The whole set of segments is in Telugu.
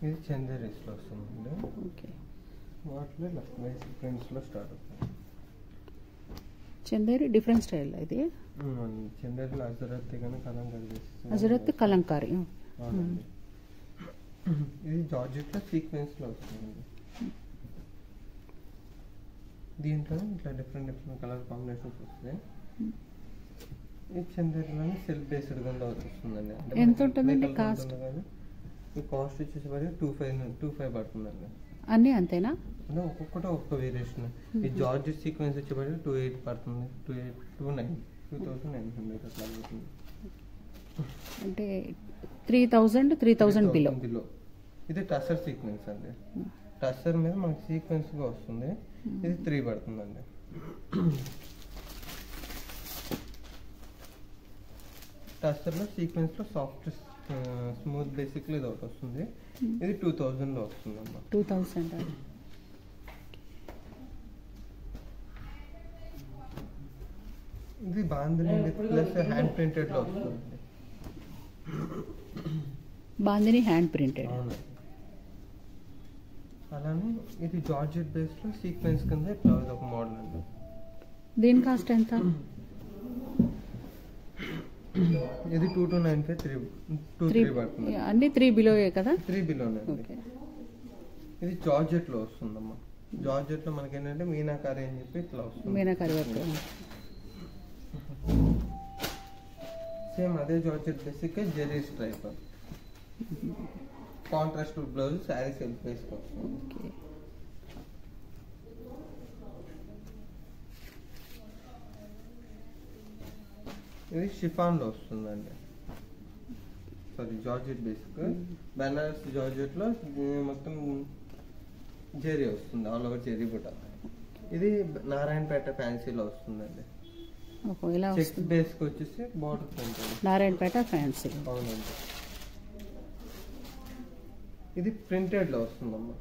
ఇది చందేరీస్లో వస్తుందండి. ఓకే. వాటిలో ఇలా బేసిక్ ప్రింట్స్లో స్టార్ట్ అవుతుంది. చందేరి డిఫరెంట్ స్టైల్ ఇది. చందేరిలో అజరత్తి కానీ కలంకారీ చేస్తుంది. అజరత్ కలంకారీ. ఇది జార్జెట్లో సీక్వెన్స్లో వస్తుందండి. దీంట్లో ఇట్లా డిఫరెంట్ కలర్ కాంబినేషన్స్ వస్తాయి. ఈ చందేరిలోనే సెల్ఫ్ బేస్డ్ గా వస్తుందండి. ఎంత ఉంటుందండి కాస్ట్? ఈ కాస్ట్ వచ్చేసి 25 పడుతుందండి. అన్నీ అంతేనా? అంటే ఒక్కొక్కటి ఒక్కొక్క వేరియేషన్. ఈ జార్జెట్ సీక్వెన్స్ వచ్చేప్పటి 28 పడుతుంది, 2900 అట్లా అవుతుంది. అంటే 3000 బిలో. ఇది టస్సర్ సీక్వెన్స్ అండి. టస్సర్ మీద మనకి సీక్వెన్స్ గా వస్తుంది. ఇది 3 పడుతుందండి. టస్సర్లో సీక్వెన్స్లో సాఫ్ట్ స్మూత్ బేసిక్లో ఇది ఒకటి వస్తుంది. ఇది 2000లో వస్తుంది అమ్మా. 2000. ఇది బాందిని ప్లస్ హ్యాండ్ ప్రింటెడ్లో వస్తుంది. Bandhani hand printed. అలానే ఇది జార్జెట్ బేస్లో సీక్వెన్స్ కింద ఇట్లా ఒక మోడల్ అండి. దీని కాస్ట్ ఎంత? ఇది 2295 3 పడుతుంది. అన్ని 3 బిలోయే కదా? 3 బిలోనే. ఇది జార్జెట్లో వస్తుందమ్మా. జార్జెట్లో మనకి ఏంటంటే మీనాకారి అని చెప్పి ఇట్లా వస్తుంది. మీనాకారి వర్క్. సేమ్ అదే georgette basic zari stripe. Contrast blouse sari self వేసుకోవచ్చు. ఇది షిఫాన్లో వస్తుందండి. Sari georgette basic. బెనారస్ జార్జెట్లో మొత్తం జెరీ వస్తుంది, ఆల్ ఓవర్ జెరీ బుట్ట. ఇది నారాయణపేట ఫ్యాన్సీలో వస్తుందండి. చెక్స్ బేస్కి వచ్చేసి బార్డర్ ప్రింట్. నారాయణపేట ఫ్యాన్సీ. అవునండి. ఇది ప్రింటెడ్లో వస్తుందమ్మా.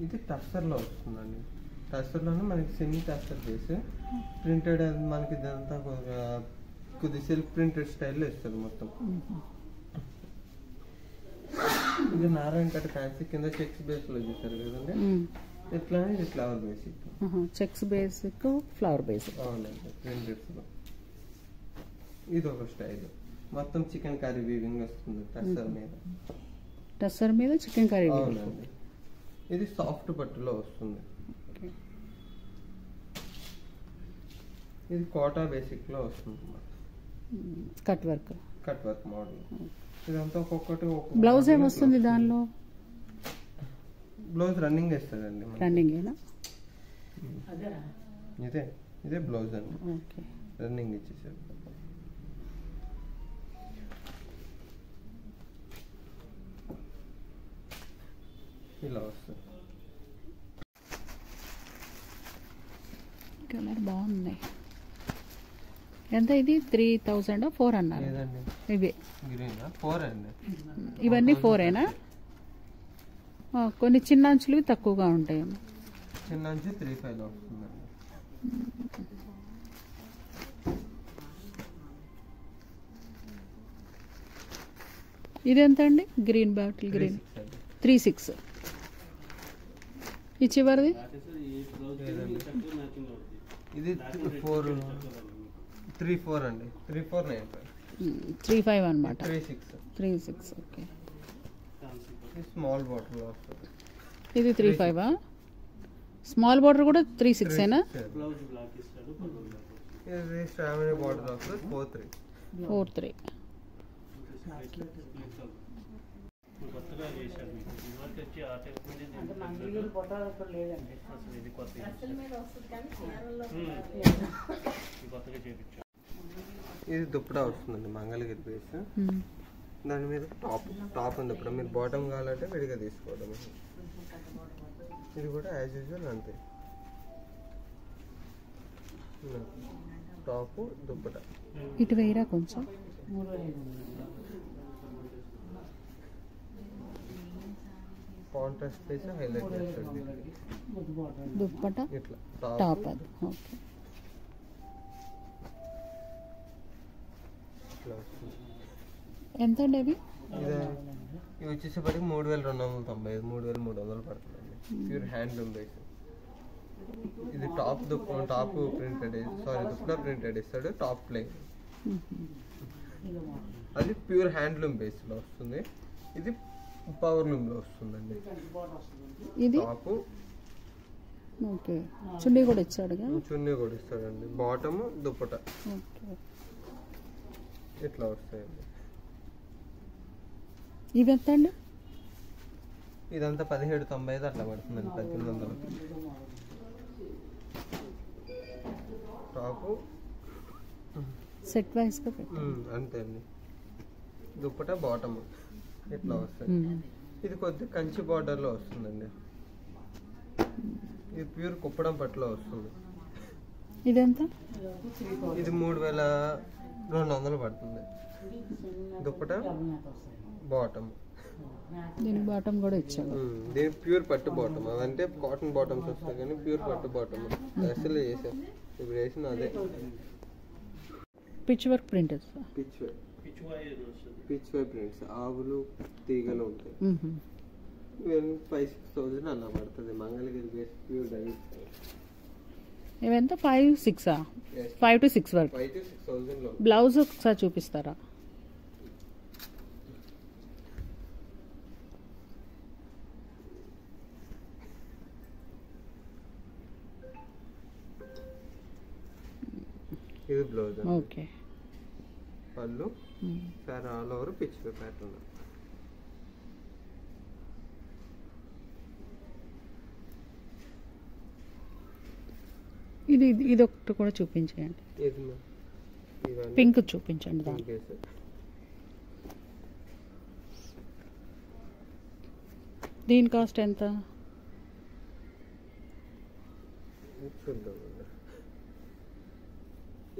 ఇది టస్సర్లో వస్తుందండి. టస్సర్లోనే మనకి సెమీ టస్సర్ బేస్ ప్రింటెడ్. మనకి ఇదంతా కొద్ది సెల్ఫ్ ప్రింటెడ్ స్టైల్లో ఇస్తుంది మొత్తం. ఇది నారాయణపేట ఫ్యాన్సీ కింద చెక్స్ బేస్లో చూసారు కదండి. ఇట్లా ఇది flower basic. Checks basic flower basic. అవునండి. ప్రింటెడ్స్లో ఇది ఒక స్టైల్. మొత్తం చికెన్ కర్రీ వీవింగ్ వస్తుంది టస్సర్ మీద. టస్సర్ మీద చికెన్ కర్రీ. అవునండి. ఇది సాఫ్ట్ పట్టులో వస్తుంది. ఇది కోటా బేసిక్ లో వస్తుంది. Cut work model. ఇదంతా ఒక్కొక్కటి. బ్లౌజ్ ఏమొస్తుంది దానిలో? బ్లౌజ్ రన్నింగ్ వేస్తాడండి. రన్నింగ్ ఇదే బ్లౌజ్ అండి. రన్నింగ్ ఇచ్చేసాడు. ఇలా వస్తుంది. కలర్ బాగుంది. ఎంత ఇది? 3000 4 అన్నారు. ఇవి 4 అండి. ఇవన్నీ 4ఏనా? కొన్ని చిన్న అంచులు తక్కువగా ఉంటాయేమో. చిన్న అంచు 35 వస్తుందండి. ఇది ఎంత అండి? Green bottle green 36. ఈ చివరిది ఇది 34 అండి. 3495. 35 అన్నమాట. 36. ఓకే. స్మాల్ బాటిల్ వస్తుంది. ఇది 35. స్మాల్ బార్డర్ కూడా 36 ఏనా? ఇది స్ట్రాబెరీ బార్డర్ వస్తుంది 43. ఇది దుప్పటా వస్తుందండి మంగళగిరి బేస్. దాని మీద టాప్ ఉంది. ఇప్పుడు మీరు బాటమ్ కావాలంటే విడిగా తీసుకోవడం. ఇది కూడా యాజ్ యూజువల్ అంతే. టాప్ దుప్పటా. ఇటు వేయరా కొంచెం. కాంట్రాస్ట్ చేసి హైలైట్ చేస్తాడు. దుప్పటా ఇట్లా టాప్ అది. ఓకే. ఇట్లా వస్తుంది. ఎంత అండి అవి? ఇవి వచ్చేసేపటికి 3295, 3300 పడుతుందండి. Pure handloom base. ఇది టాప్ ప్రింటెడ్, దుప్పటా ప్రింటెడ్ ఇస్తాడు, టాప్ ప్లెయిన్. అది ప్యూర్ హ్యాండ్లూమ్ బేస్ లో వస్తుంది. ఇది పవర్ లూమ్ లో వస్తుందండి. ఇది టాప్ ఓకే, చున్నీ కూడా ఇచ్చాడుగా. చున్నీ కూడా ఇస్తాడండి. బాటమ్ దుప్పటా ఓకే, ఇట్లా వస్తాయండి. ఇవి ఎంత అండి? ఇదంతా 1795 అట్లా పడుతుందండి. 1800. టాప్ సెట్ వైస్ గా అంతే అండి. దుప్పటా బాటమ్ ఇట్లా వస్తాయి. ఇది కొద్దిగా కంచి బార్డర్ లో వస్తుందండి. ఇది ప్యూర్ కుప్పడం పట్టులో వస్తుంది. ఇదెంత? ఇది 3200 పడుతుంది. దుప్పటా బాటమ్. దీని బాటమ్ కూడా ఇచ్చాడు. దీని ప్యూర్ పట్టు బాటమ్. అదంటే కాటన్ బాటమ్స్ వస్తాయి కానీ ప్యూర్ పట్టు బాటమ్ అసలు వేసాం. ఇప్పుడు వేసిన అదే పిచ్ work print. Pitch why prints, ఆవులు తీగలు ఉంటాయి. ఇవన్నీ 5,000-6,000 అలా పడుతుంది. Mangalagiri base pure dye. ఇవెంత? 5-6 5 to 6 వరకు. 5,000 to 6,000 లో. బ్లౌజ్ ఒకసారి చూపిస్తారా? ఇది బ్లౌజ్. ఓకే. పళ్ళు sir all over pitch pattern. ఇది ఒకటి కూడా చూపించండి. పింక్ చూపించండి. దీని కాస్ట్ ఎంత?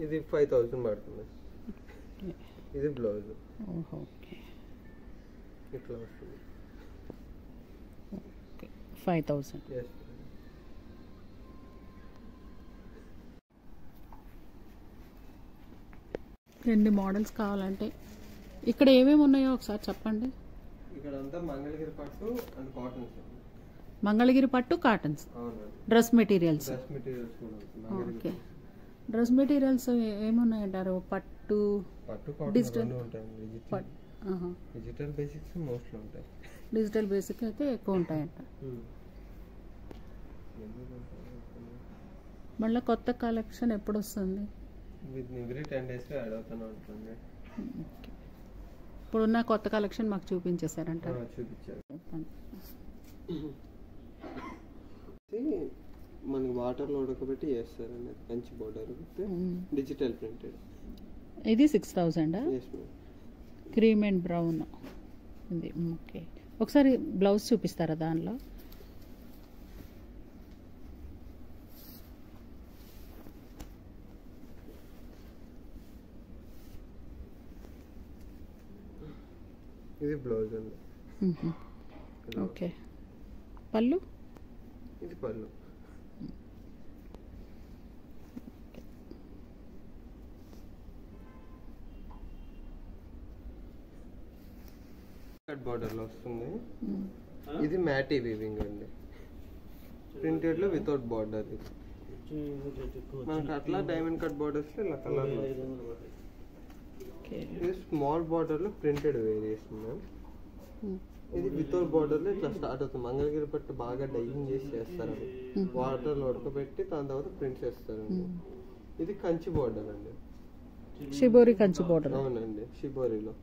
ఇది 5,000 పడుతుంది. ఇది బ్లౌజ్. ఓకే, ఇట్లా వస్తుంది. 5,000. ఎన్ని మోడల్స్ కావాలంటే ఇక్కడ ఏమేమి ఉన్నాయో ఒకసారి చెప్పండి. ఇక్కడ అంతా మంగళగిరి పట్టు అండ్ కాటన్స్. మంగళగిరి పట్టు cottons. Dress materials. Okay, dress materials ఏమున్నాయంటారు? పట్టు డిజిటల్ డిజిటల్ బేసిక్స్ మోస్ట్లీ ఉంటాయి. డిజిటల్ బేసిక్ అయితే ఎక్కువ ఉంటాయంట. మళ్ళీ కొత్త కలెక్షన్ ఎప్పుడు వస్తుంది? ఎవ్రీ 10 days యాడ్ అవుతూనే ఉంటుంది. ఇప్పుడున్న కొత్త కలెక్షన్ మాకు చూపించేశారంట. చూపించారు. మనకి వాటర్లో ఉడకబెట్టి చేస్తారండి. Kanchi border digital printed. ఇది 6,000. క్రీమ్ అండ్ బ్రౌన్ ఉంది. ఓకే, ఒకసారి బ్లౌజ్ చూపిస్తారా దానిలో? ఇది బ్లౌజ్ అండి. ఓకే, పళ్ళు? ఇది పళ్ళు. కట్ బార్డర్ లో వస్తుంది. ఇది మ్యాటీ వీవింగ్ అండి. ప్రింటెడ్ లో వితౌట్ బార్డర్. మనకి అట్లా డైమండ్ కట్ బార్డర్స్ ఇలా కలర్. ఇది స్మాల్ బార్డర్ లో ప్రింటెడ్ వేరియేషన్. ఇది వితౌట్ బార్డర్ లో ఇట్లా స్టార్ట్ అవుతుంది. మంగళగిరి పట్టు బాగా డైయింగ్ చేసి చేస్తారు. వాటర్ లో ఉడకబెట్టి దాని తర్వాత ప్రింట్ చేస్తారండి. ఇది కంచి బార్డర్ అండి. Shibori Kanchi border. అవునండి, షిబోరిలో.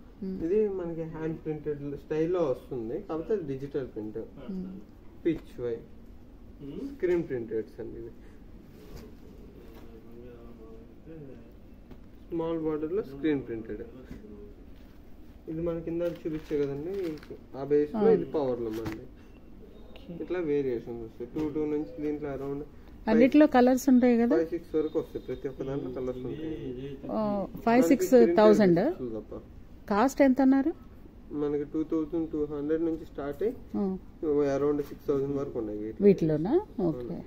ఇది మనకి హ్యాండ్ ప్రింటెడ్ స్టైల్లో వస్తుంది, కాకపోతే డిజిటల్ ప్రింట్. పిచ్ వై స్క్రీన్ ప్రింటెడ్స్ అండి. ఇది స్మాల్ బార్డర్ లో స్క్రీన్ ప్రింటెడ్. ఇది మన కింద చూపించే కదండి, ఆ బేస్ లో ఇది పవర్ లూమ్ అండి. ఇట్లా వేరియేషన్స్ వస్తాయి. 2 నుంచి దీంట్లో అరౌండ్ అన్నిట్లో కలర్స్ ఉంటాయి కదా. 5-6 వరకు వస్తాయి. ప్రతి ఒక్క దాంట్లో కలర్స్ ఉంటాయి. 5,000-6,000. కాస్ట్ ఎంత అన్నారు? మనకి 2,200 నుంచి స్టార్ట్ అయ్యి అరౌండ్ 6,000 వరకు ఉన్నాయి వీటిలోనా. ఓకే.